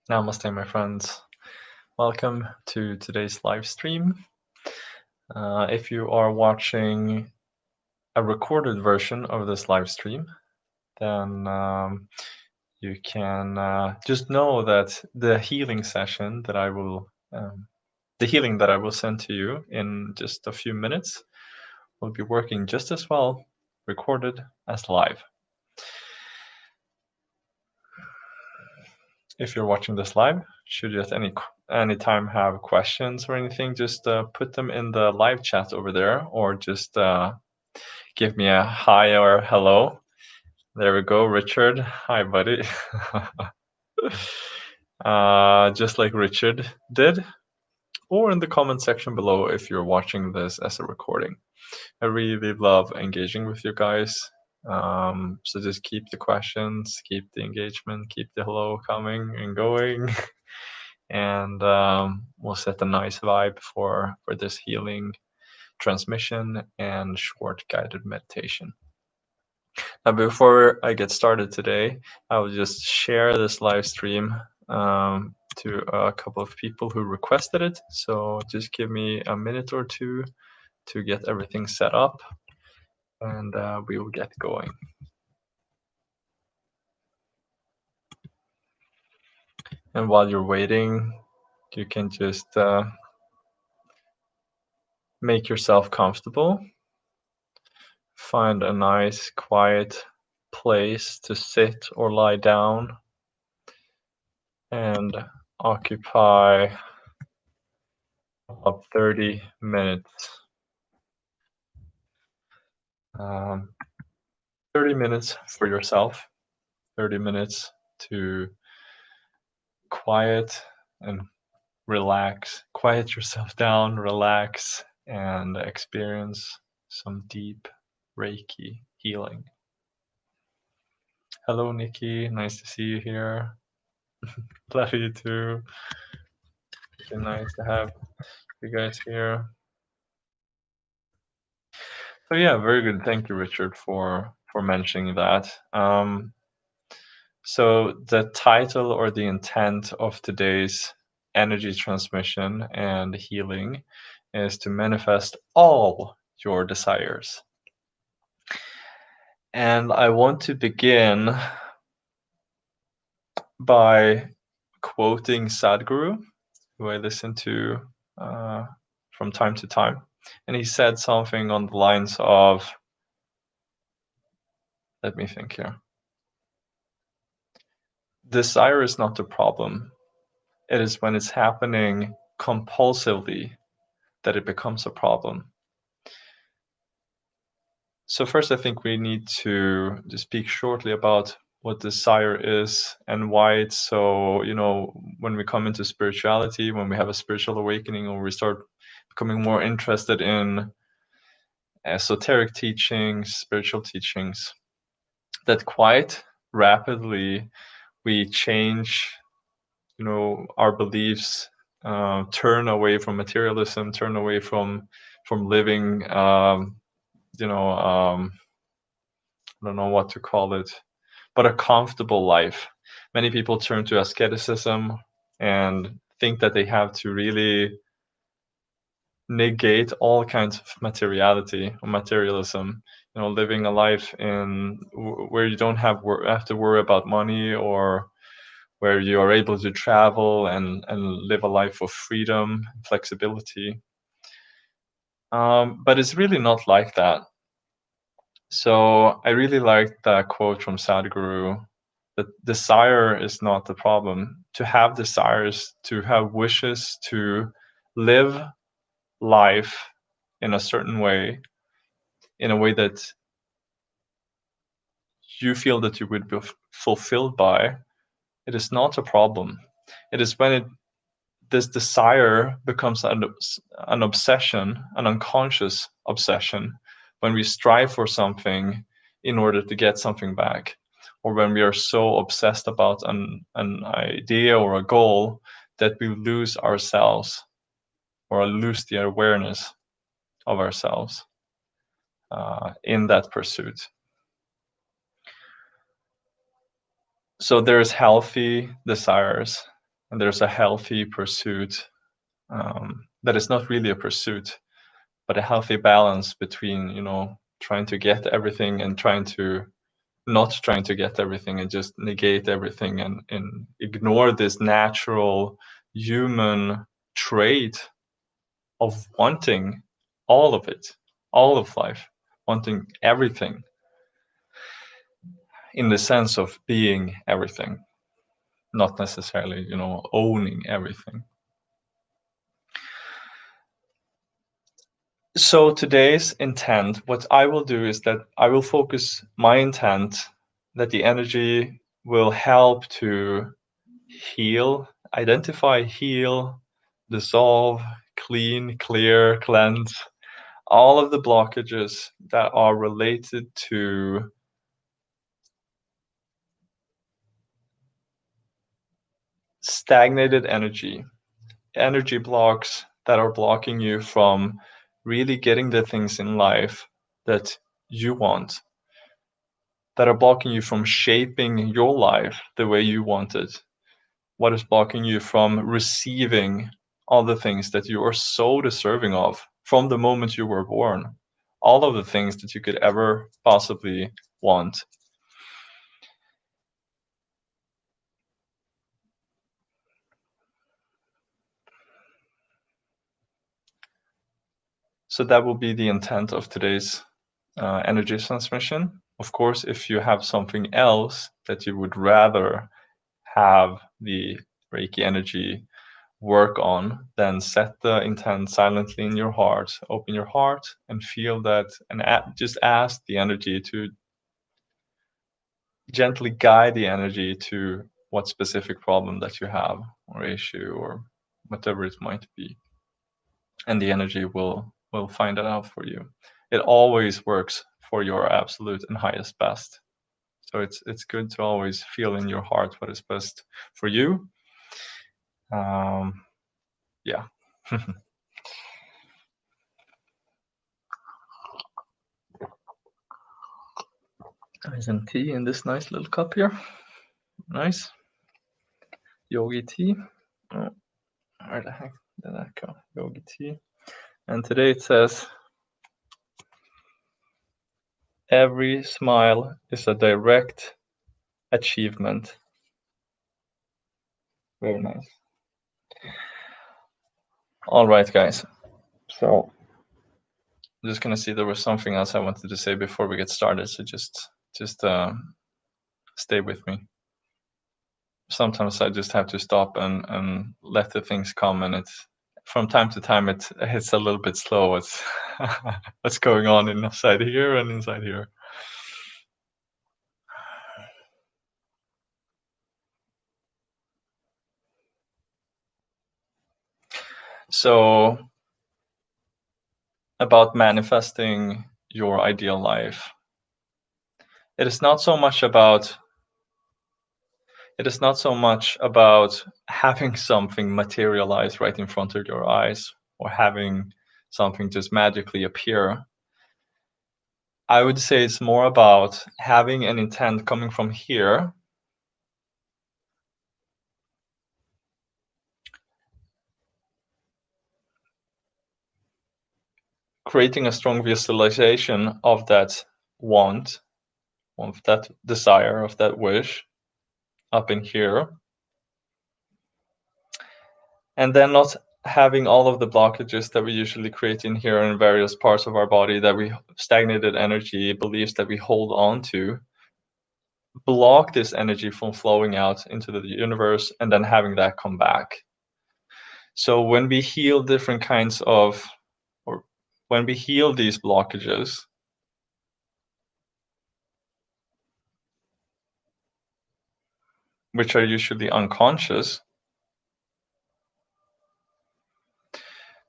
Namaste, my friends. Welcome to today's live stream. If you are watching a recorded version of this live stream, then you can just know that the healing session that the healing that I will send to you in just a few minutes will be working just as well recorded as live. If you're watching this live, should you at any time have questions or anything, just put them in the live chat over there, or just give me a hi or hello. There we go, Richard. Hi, buddy. Just like Richard did, or in the comment section below if you're watching this as a recording. I really love engaging with you guys. So just keep the questions, keep the engagement, keep the hello coming and going. And we'll set a nice vibe for this healing transmission and short guided meditation. Now, before I get started today, I will just share this live stream to a couple of people who requested it. So just give me a minute or two to get everything set up, and we will get going. And while you're waiting, you can just make yourself comfortable. Find a nice, quiet place to sit or lie down and occupy about 30 minutes. 30 minutes for yourself, 30 minutes to quiet and relax, quiet yourself down, relax, and experience some deep Reiki healing. Hello, Nikki. Nice to see you here. Love you too. It's nice to have you guys here. So yeah, very good. Thank you, Richard, for mentioning that. So the title or the intent of today's energy transmission and healing is to manifest all your desires. And I want to begin by quoting Sadhguru, who I listen to from time to time. And he said something on the lines of, let me think here. Desire is not the problem. It is when it's happening compulsively that it becomes a problem. So first, I think we need to speak shortly about what desire is and why it's so, when we come into spirituality, when we have a spiritual awakening, or we start becoming more interested in esoteric teachings, spiritual teachings, that quite rapidly we change, our beliefs, turn away from materialism, turn away from living, I don't know what to call it, but a comfortable life. Many people turn to asceticism and think that they have to really negate all kinds of materiality or materialism, living a life where you don't have to worry about money, or where you are able to travel and live a life of freedom, flexibility. But it's really not like that. So I really like that quote from Sadhguru, that desire is not the problem. To have desires, to have wishes, to live life in a certain way, in a way that you feel that you would be fulfilled by, it is not a problem. It is when this desire becomes an obsession, an unconscious obsession, when we strive for something in order to get something back, or when we are so obsessed about an idea or a goal that we lose ourselves, or lose the awareness of ourselves in that pursuit. So there's healthy desires, and there's a healthy pursuit that is not really a pursuit, but a healthy balance between, trying to get everything and not trying to get everything and just negate everything and ignore this natural human trait of wanting all of it, all of life, wanting everything in the sense of being everything, not necessarily, owning everything. So today's intent, what I will do is that I will focus my intent that the energy will help to heal, identify, heal, dissolve, clean, clear, cleanse all of the blockages that are related to stagnated energy blocks that are blocking you from really getting the things in life that you want, that are blocking you from shaping your life the way you want it. What is blocking you from receiving all the things that you are so deserving of from the moment you were born? All of the things that you could ever possibly want. So that will be the intent of today's energy transmission. Of course, if you have something else that you would rather have the Reiki energy work on, then set the intent silently in your heart. Open your heart and feel that, and just ask the energy to gently guide the energy to what specific problem that you have or issue or whatever it might be, and the energy will find it out for you. It always works for your absolute and highest best. So it's good to always feel in your heart what is best for you. Yeah. There's some tea in this nice little cup here. Nice. Yogi tea. Oh, where the heck did that go? Yogi tea. And today it says, every smile is a direct achievement. Very nice. All right, guys. So I'm just gonna see, there was something else I wanted to say before we get started. So just stay with me. Sometimes I just have to stop and let the things come, and it's from time to time it's a little bit slow. It's what's going on inside here and inside here. So about manifesting your ideal life, it is not so much about having something materialize right in front of your eyes or having something just magically appear. I would say it's more about having an intent coming from here, creating a strong visualization of that want, of that desire, of that wish up in here, and then not having all of the blockages that we usually create in here in various parts of our body, that we stagnated energy, beliefs that we hold on to, block this energy from flowing out into the universe and then having that come back. So when we heal different kinds of, or when we heal these blockages, which are usually unconscious,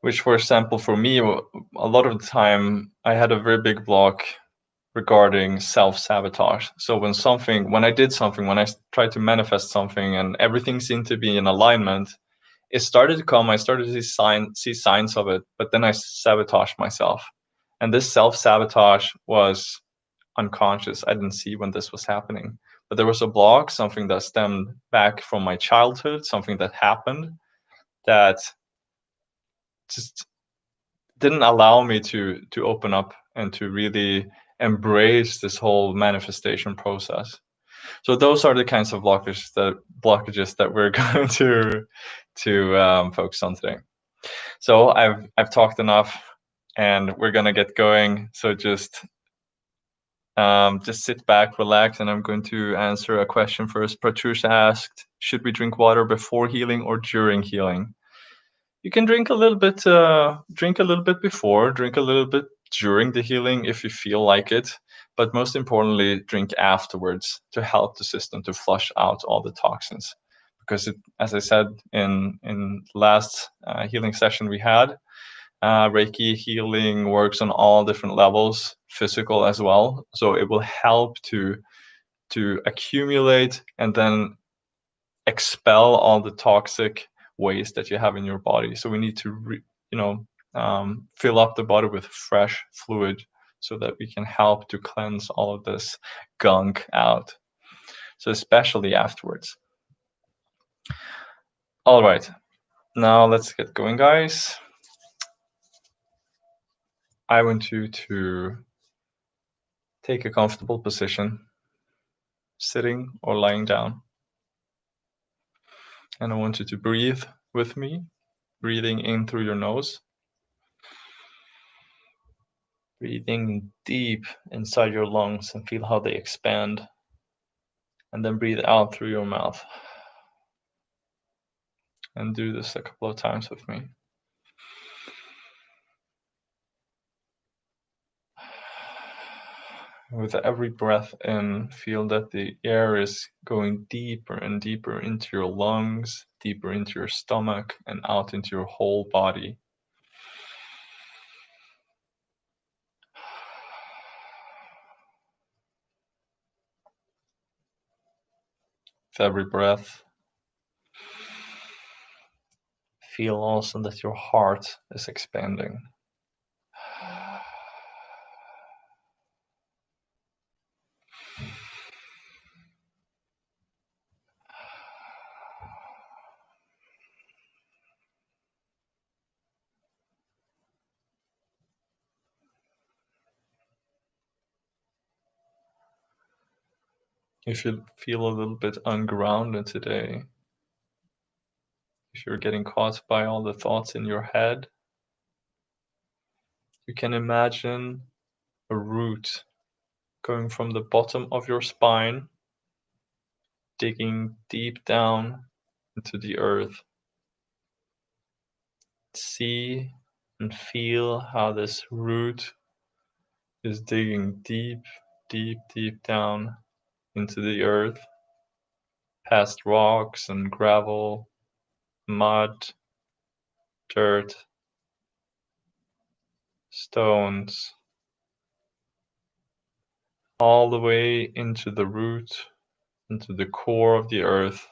which, for example, for me, a lot of the time, I had a very big block regarding self-sabotage. So when I tried to manifest something and everything seemed to be in alignment, it started to come. I started to see signs of it, but then I sabotaged myself. And this self-sabotage was unconscious. I didn't see when this was happening. But there was a block, something that stemmed back from my childhood, something that happened that just didn't allow me to open up and to really embrace this whole manifestation process. So those are the kinds of blockages that we're going to focus on today. So I've talked enough, and we're gonna get going. So just sit back, relax, and I'm going to answer a question first. Patricia asked, "Should we drink water before healing or during healing?" You can drink a little bit before, drink a little bit during the healing if you feel like it, but most importantly, drink afterwards to help the system to flush out all the toxins. Because as I said in last healing session we had, Reiki healing works on all different levels, physical as well. So it will help to accumulate and then expel all the toxic waste that you have in your body. So we need to fill up the body with fresh fluid so that we can help to cleanse all of this gunk out. So especially afterwards. All right, now let's get going, guys. I want you to take a comfortable position, sitting or lying down. And I want you to breathe with me, breathing in through your nose, breathing deep inside your lungs and feel how they expand. And then breathe out through your mouth. And do this a couple of times with me. With every breath in, feel that the air is going deeper and deeper into your lungs, deeper into your stomach, and out into your whole body. With every breath, feel also that your heart is expanding. If you feel a little bit ungrounded today, if you're getting caught by all the thoughts in your head, you can imagine a root going from the bottom of your spine, digging deep down into the earth. See and feel how this root is digging deep, deep, deep down into the earth, past rocks and gravel, mud, dirt, stones, all the way into the root, into the core of the earth,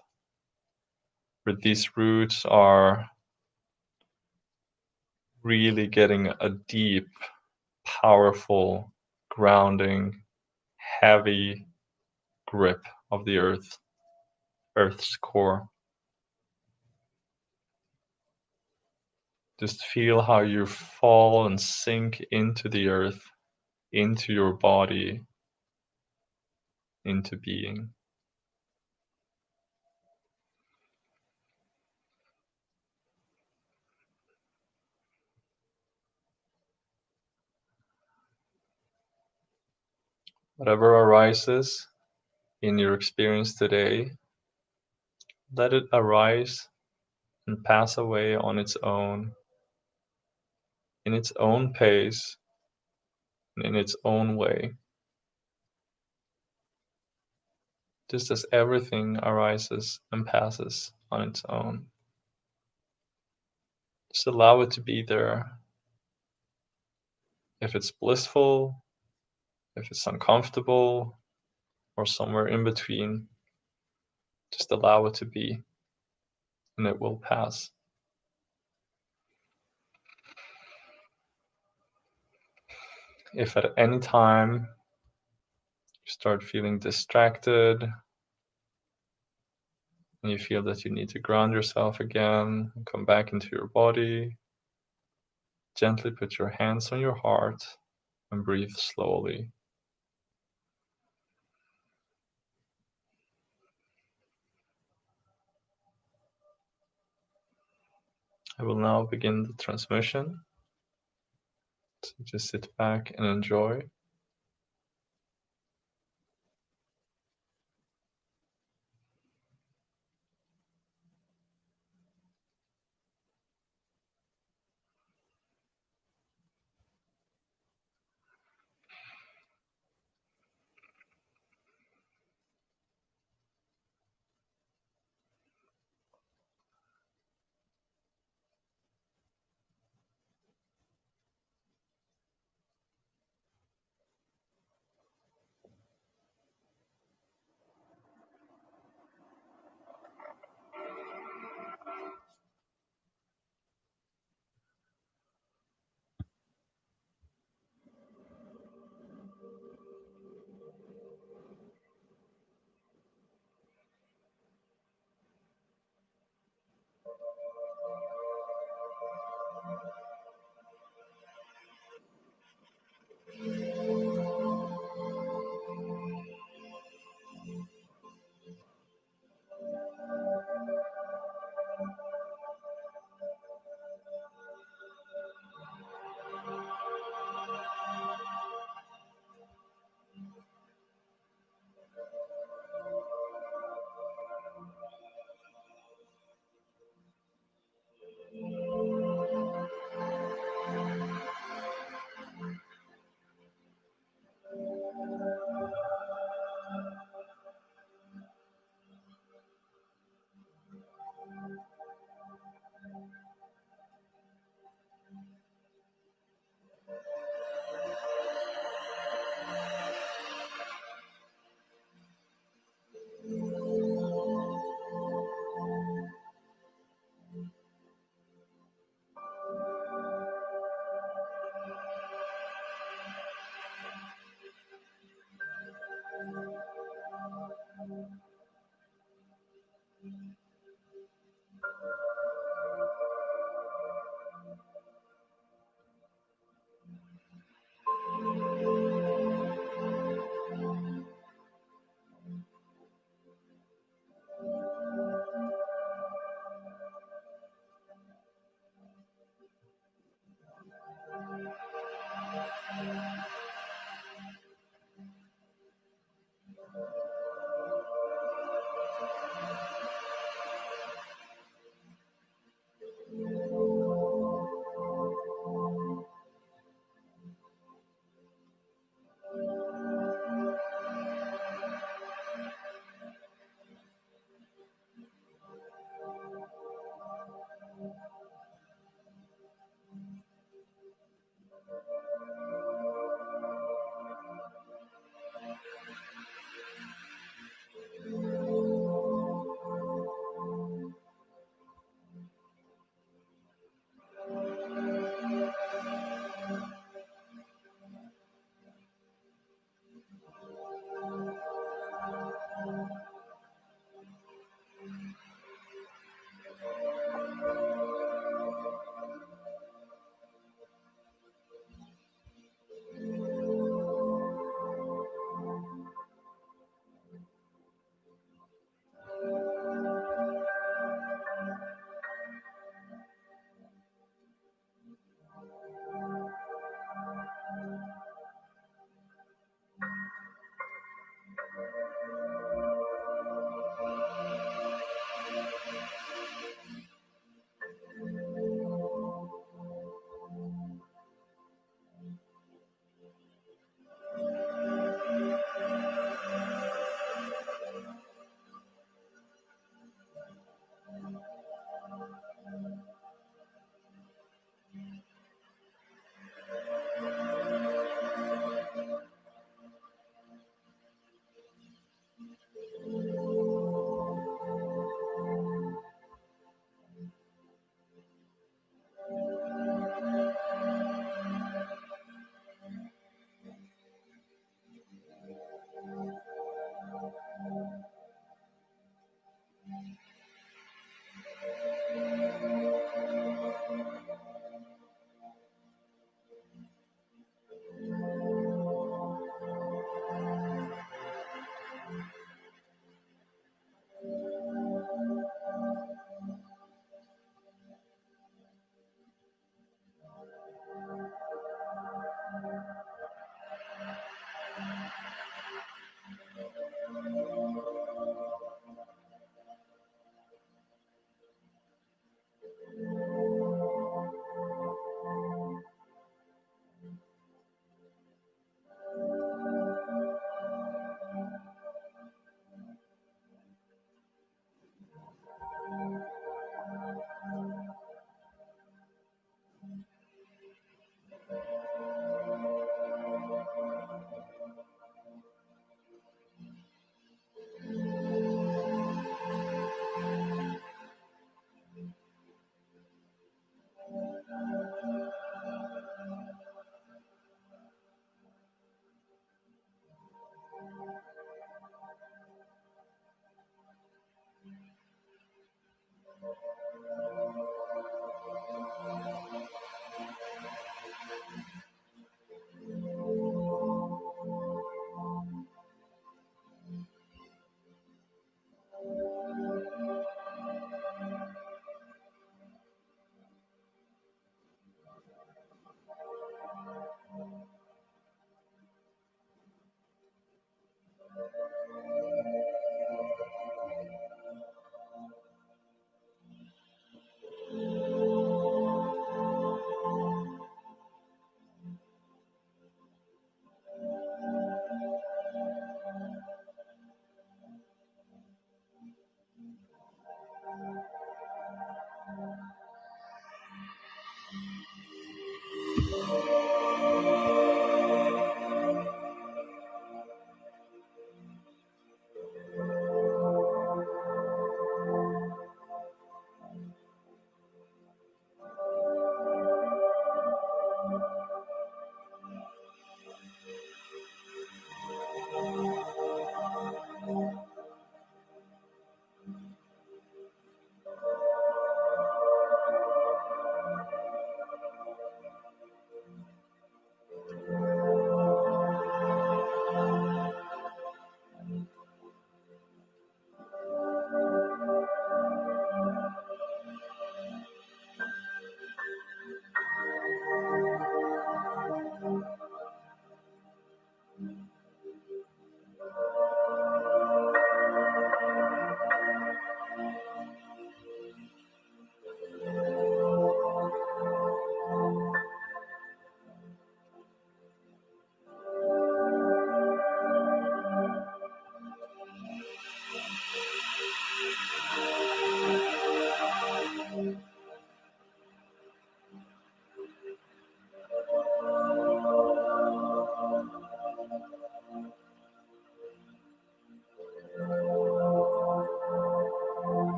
where these roots are really getting a deep, powerful, grounding, heavy grip of the Earth's core. Just feel how you fall and sink into the earth, into your body, into being. Whatever arises in your experience today, let it arise and pass away on its own, in its own pace, and in its own way. Just as everything arises and passes on its own. Just allow it to be there. If it's blissful, if it's uncomfortable, or somewhere in between, just allow it to be, and it will pass. If at any time you start feeling distracted and you feel that you need to ground yourself again and come back into your body, gently put your hands on your heart and breathe slowly. I will now begin the transmission. So just sit back and enjoy.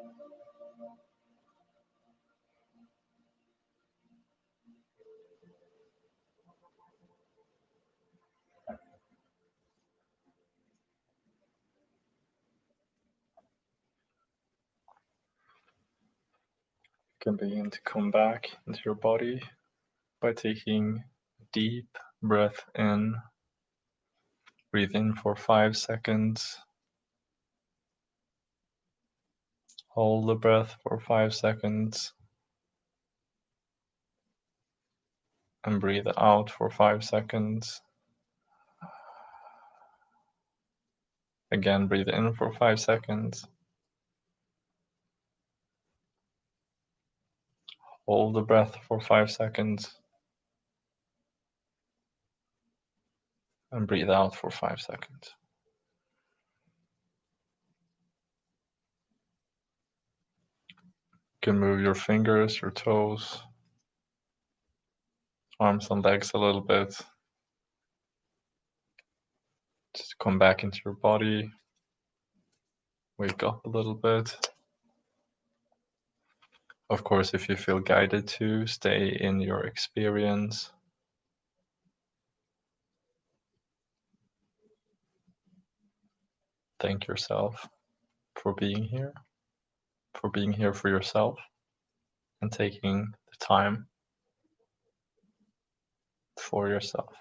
You can begin to come back into your body by taking a deep breath in. Breathe in for 5 seconds. Hold the breath for 5 seconds. And breathe out for 5 seconds. Again, breathe in for 5 seconds. Hold the breath for 5 seconds. And breathe out for 5 seconds. You can move your fingers, your toes, arms and legs a little bit. Just come back into your body. Wake up a little bit. Of course, if you feel guided to, stay in your experience. Thank yourself for being here for yourself, and taking the time for yourself.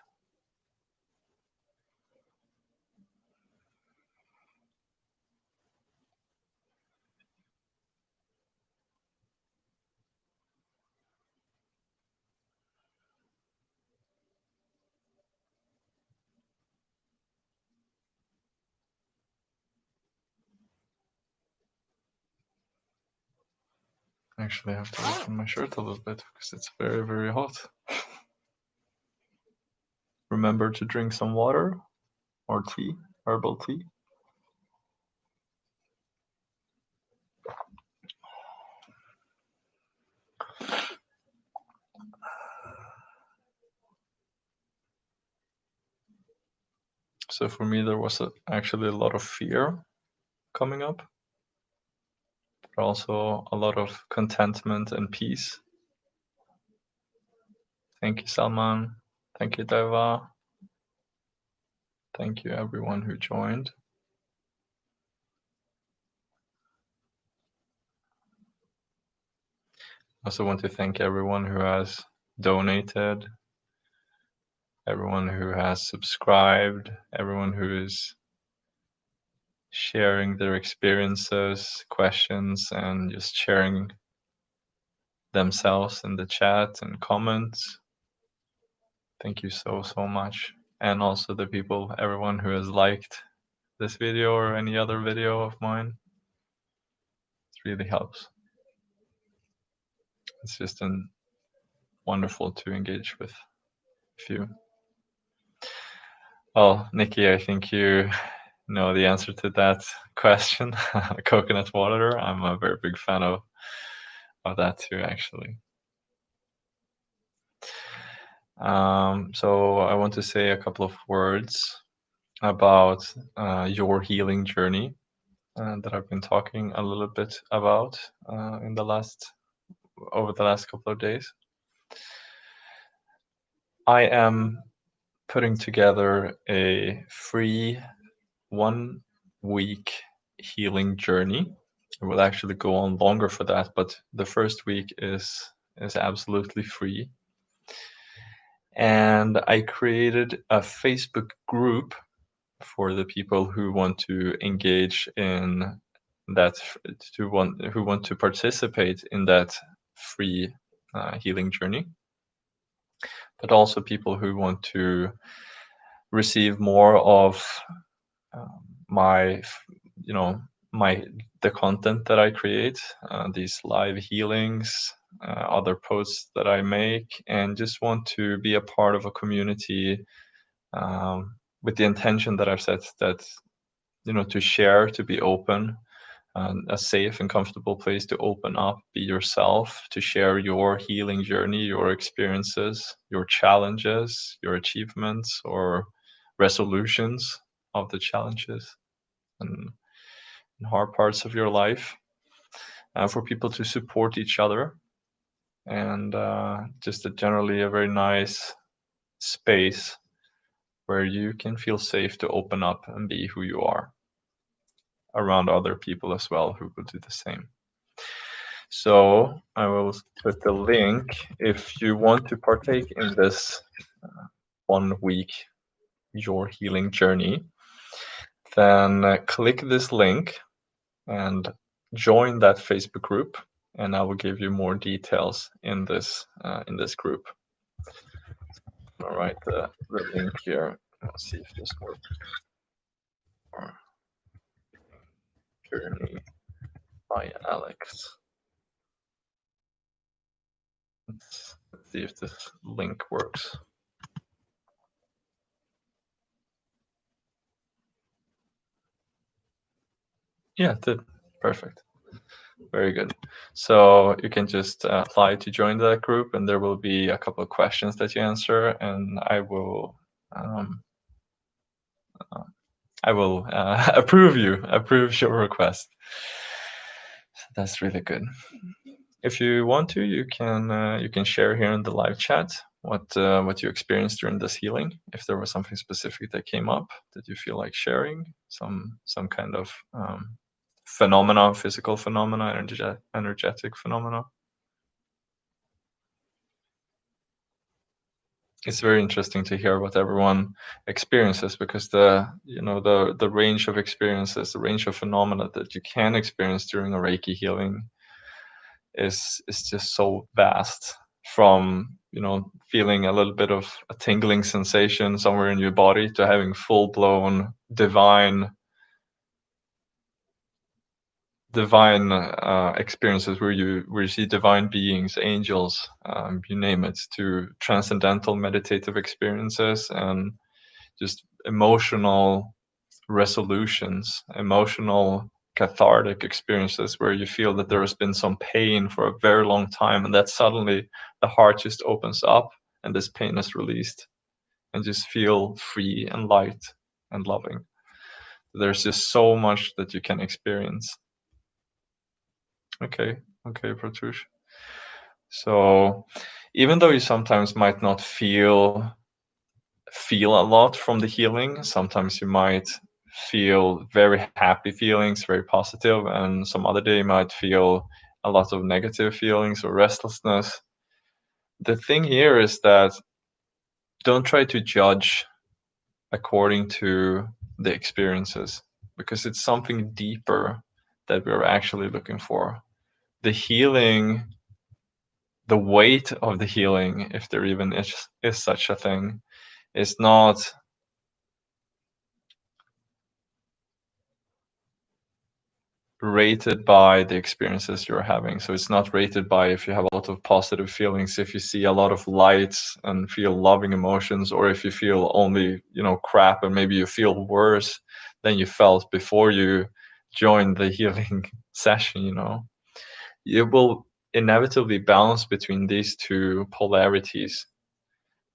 Actually, I have to open my shirt a little bit because it's very, very hot. Remember to drink some water or tea, herbal tea. So for me, there was actually a lot of fear coming up, but also a lot of contentment and peace. Thank you, Salman. Thank you, Deva. Thank you, everyone who joined. I also want to thank everyone who has donated, everyone who has subscribed, everyone who is sharing their experiences, questions, and just sharing themselves in the chat and comments. Thank you so, so much. And also the people, everyone who has liked this video or any other video of mine. It really helps. It's just wonderful to engage with you. Well, Nikki, I think you know the answer to that question. Coconut water. I'm a very big fan of that too, actually. So I want to say a couple of words about your healing journey that I've been talking a little bit about over the last couple of days. I am putting together a free 1-week healing journey. It will actually go on longer for that, but the first week is absolutely free. And I created a Facebook group for the people who want to engage in that, who want to participate in that free healing journey, but also people who want to receive more of my the content that I create, these live healings, other posts that I make, and just want to be a part of a community with the intention that I've set, that to share, to be open, a safe and comfortable place to open up, be yourself, to share your healing journey, your experiences, your challenges, your achievements, or resolutions of the challenges and hard parts of your life. for people to support each other, and just generally a very nice space where you can feel safe to open up and be who you are around other people as well who will do the same. So I will put the link if you want to partake in this 1 week Your Healing Journey. Then click this link and join that Facebook group, and I will give you more details in this group. I'll write the link here. Let's see if this works. Journey by Alex. Let's see if this link works. Yeah, it did. Perfect. Very good. So you can just apply to join that group, and there will be a couple of questions that you answer, and I will approve your request. So that's really good. If you want to, you can share here in the live chat what you experienced during this healing. If there was something specific that came up that you feel like sharing, some kind of phenomena, physical phenomena, energetic phenomena. It's very interesting to hear what everyone experiences, because the range of experiences, the range of phenomena that you can experience during a Reiki healing is just so vast. From feeling a little bit of a tingling sensation somewhere in your body to having full-blown divine experiences where you see divine beings, angels, you name it, to transcendental meditative experiences and just emotional resolutions, emotional cathartic experiences where you feel that there has been some pain for a very long time, and that suddenly the heart just opens up and this pain is released, and just feel free and light and loving. There's just so much that you can experience. Okay, Pratush. So even though you sometimes might not feel a lot from the healing, sometimes you might feel very happy feelings, very positive, and some other day you might feel a lot of negative feelings or restlessness. The thing here is that don't try to judge according to the experiences, because it's something deeper that we're actually looking for. The healing, the weight of the healing, if there even is such a thing, is not rated by the experiences you're having. So it's not rated by if you have a lot of positive feelings, if you see a lot of lights and feel loving emotions, or if you feel only crap and maybe you feel worse than you felt before you joined the healing session. It will inevitably balance between these two polarities,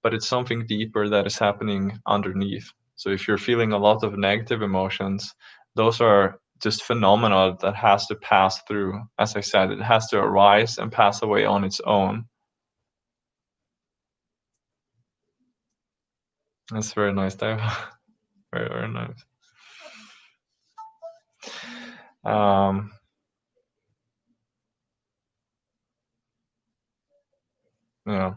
but it's something deeper that is happening underneath. So if you're feeling a lot of negative emotions, those are just phenomena that has to pass through. As I said, it has to arise and pass away on its own. That's very nice, Dave. Very, very nice. Yeah.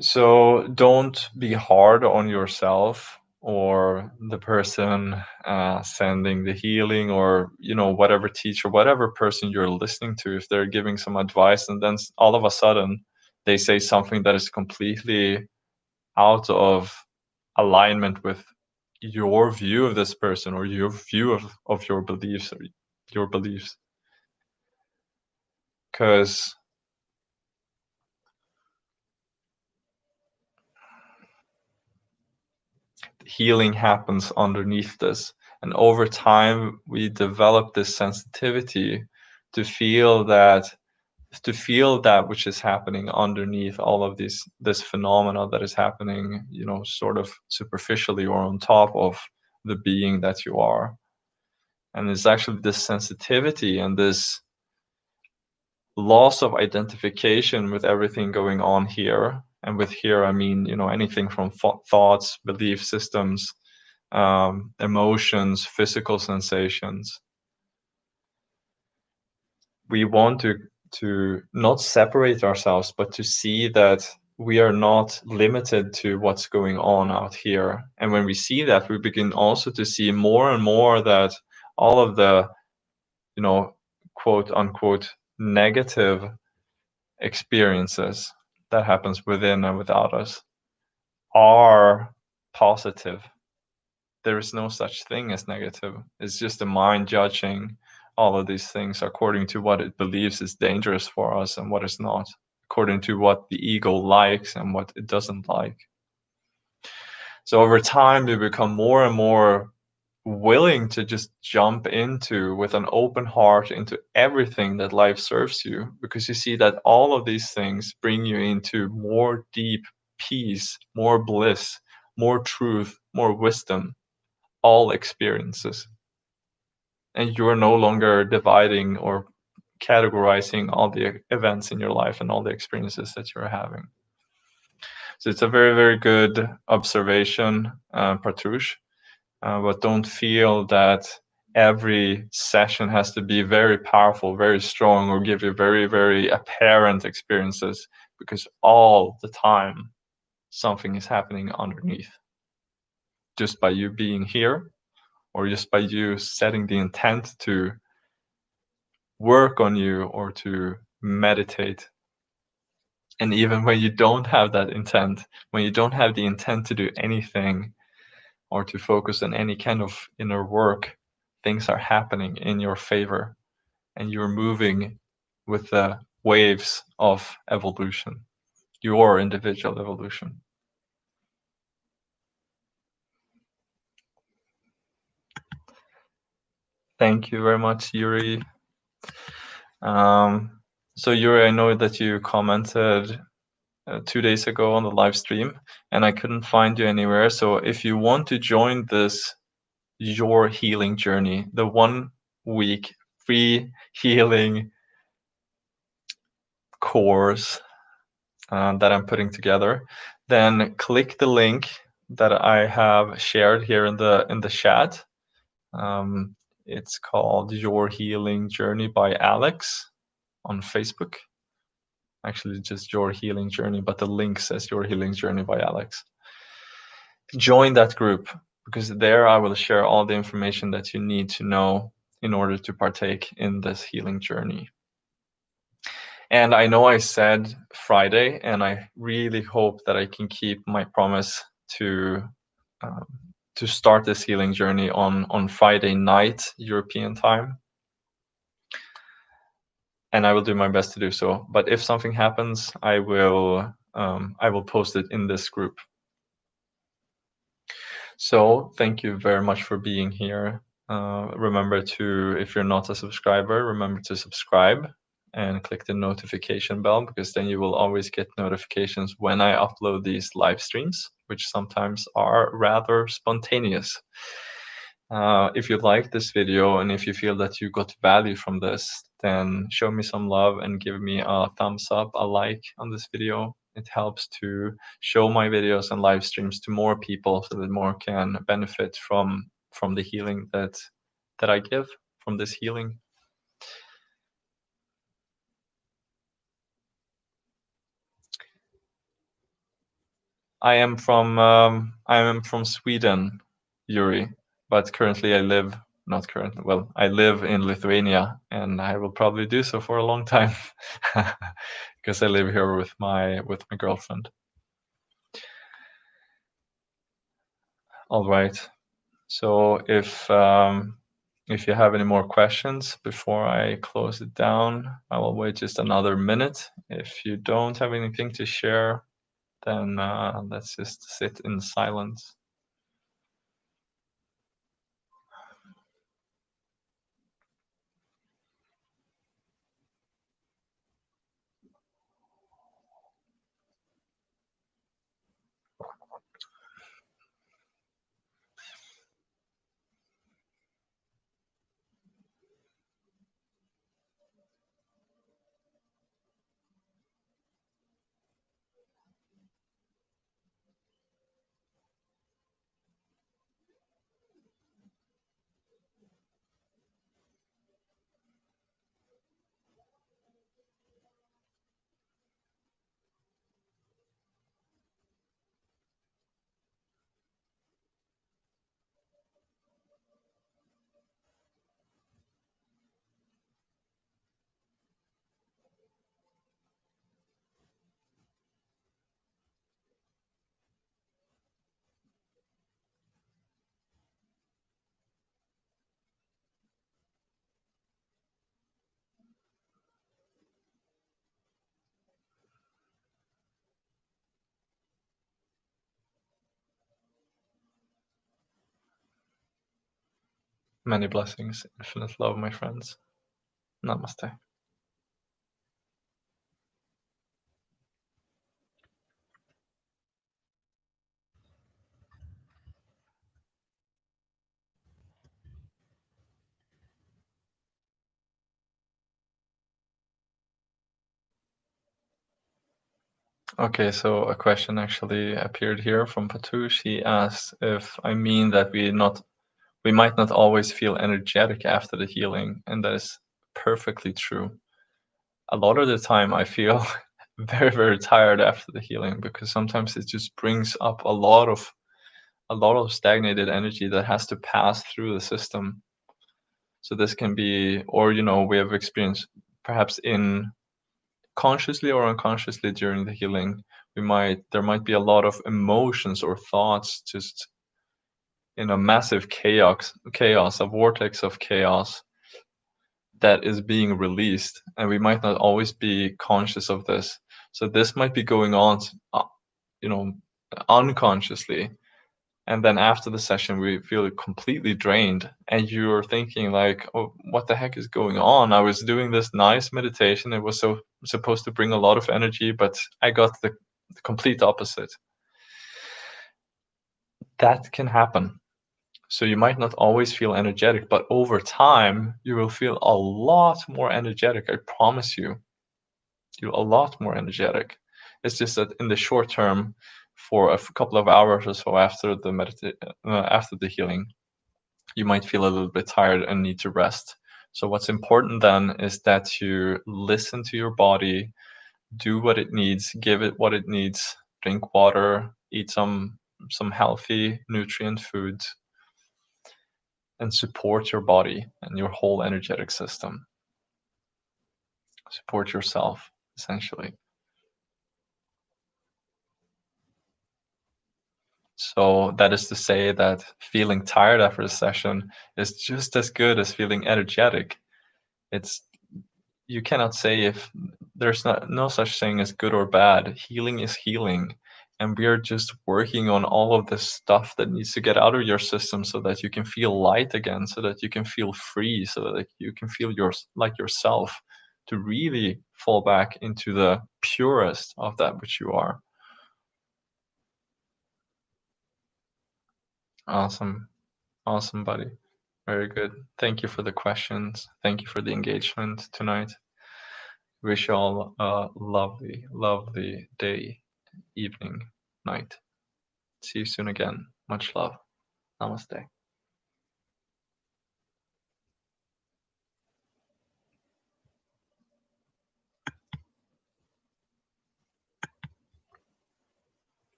So don't be hard on yourself or the person sending the healing, or whatever teacher, whatever person you're listening to, if they're giving some advice and then all of a sudden they say something that is completely out of alignment with your view of this person, or your view of your beliefs, because healing happens underneath this, and over time we develop this sensitivity to feel that which is happening underneath all of this phenomena that is happening, sort of superficially or on top of the being that you are. And it's actually this sensitivity and this loss of identification with everything going on here. And with here, I mean, anything from thoughts, belief systems, emotions, physical sensations. We want to not separate ourselves, but to see that we are not limited to what's going on out here. And when we see that, we begin also to see more and more that all of the, quote unquote, negative experiences that happens within and without us are positive. There is no such thing as negative. It's just the mind judging all of these things according to what it believes is dangerous for us and what is not, according to what the ego likes and what it doesn't like. So over time, we become more and more willing to just jump into with an open heart into everything that life serves you, because you see that all of these things bring you into more deep peace, more bliss, more truth, more wisdom, all experiences. And you're no longer dividing or categorizing all the events in your life and all the experiences that you're having. So it's a very, very good observation, Pratouche. But don't feel that every session has to be very powerful, very strong, or give you very, very apparent experiences, because all the time something is happening underneath. Just by you being here, or just by you setting the intent to work on you or to meditate. And even when you don't have that intent, when you don't have the intent to do anything or to focus on any kind of inner work, things are happening in your favor and you're moving with the waves of evolution, your individual evolution. Thank you very much, Yuri. So Yuri, I know that you commented 2 days ago on the live stream and I couldn't find you anywhere. So if you want to join this Your Healing Journey, the 1 week free healing course that I'm putting together, then click the link that I have shared here in the chat. It's called Your Healing Journey by Alex on Facebook. Actually, just Your Healing Journey, but the link says Your Healing Journey by Alex. Join that group, because there I will share all the information that you need to know in order to partake in this healing journey. And I know I said Friday, and I really hope that I can keep my promise to start this healing journey on Friday night European time. And I will do my best to do so. But if something happens, I will post it in this group. So thank you very much for being here. Remember to, if you're not a subscriber, remember to subscribe and click the notification bell, because then you will always get notifications when I upload these live streams, which sometimes are rather spontaneous. If you like this video and if you feel that you got value from this, then show me some love and give me a thumbs up, a like on this video. It helps to show my videos and live streams to more people so that more can benefit from the healing that I give, from this healing. I am from Sweden, Yuri, but currently I live in Lithuania, and I will probably do so for a long time because I live here with my girlfriend. All right. So if you have any more questions before I close it down, I will wait just another minute. If you don't have anything to share, then let's just sit in silence. Many blessings, infinite love, my friends. Namaste. Okay, so a question actually appeared here from Patu. She asked if I mean that we might not always feel energetic after the healing, and that is perfectly true. A lot of the time I feel very, very tired after the healing because sometimes it just brings up a lot of stagnated energy that has to pass through the system. So this can be, or we have experienced perhaps in consciously or unconsciously during the healing, there might be a lot of emotions or thoughts just in a massive chaos, a vortex of chaos that is being released, and we might not always be conscious of this. So this might be going on, you know, unconsciously, and then after the session we feel completely drained, and you're thinking like, oh, what the heck is going on? I was doing this nice meditation, it was supposed to bring a lot of energy, but I got the complete opposite. That can happen. So you might not always feel energetic, but over time you will feel a lot more energetic. I promise you, a lot more energetic. It's just that in the short term, for a couple of hours or so after after the healing, you might feel a little bit tired and need to rest. So what's important then is that you listen to your body, do what it needs, give it what it needs, drink water, eat some healthy nutrient foods, and support your body and your whole energetic system. Support yourself, essentially. So that is to say that feeling tired after a session is just as good as feeling energetic. It's You cannot say if there's no such thing as good or bad. Healing is healing, and we are just working on all of the stuff that needs to get out of your system so that you can feel light again, so that you can feel free, so that you can feel like yourself, to really fall back into the purest of that which you are. Awesome. Awesome, buddy. Very good. Thank you for the questions. Thank you for the engagement tonight. Wish you all a lovely, lovely day, evening, night. See you soon again. Much love. Namaste.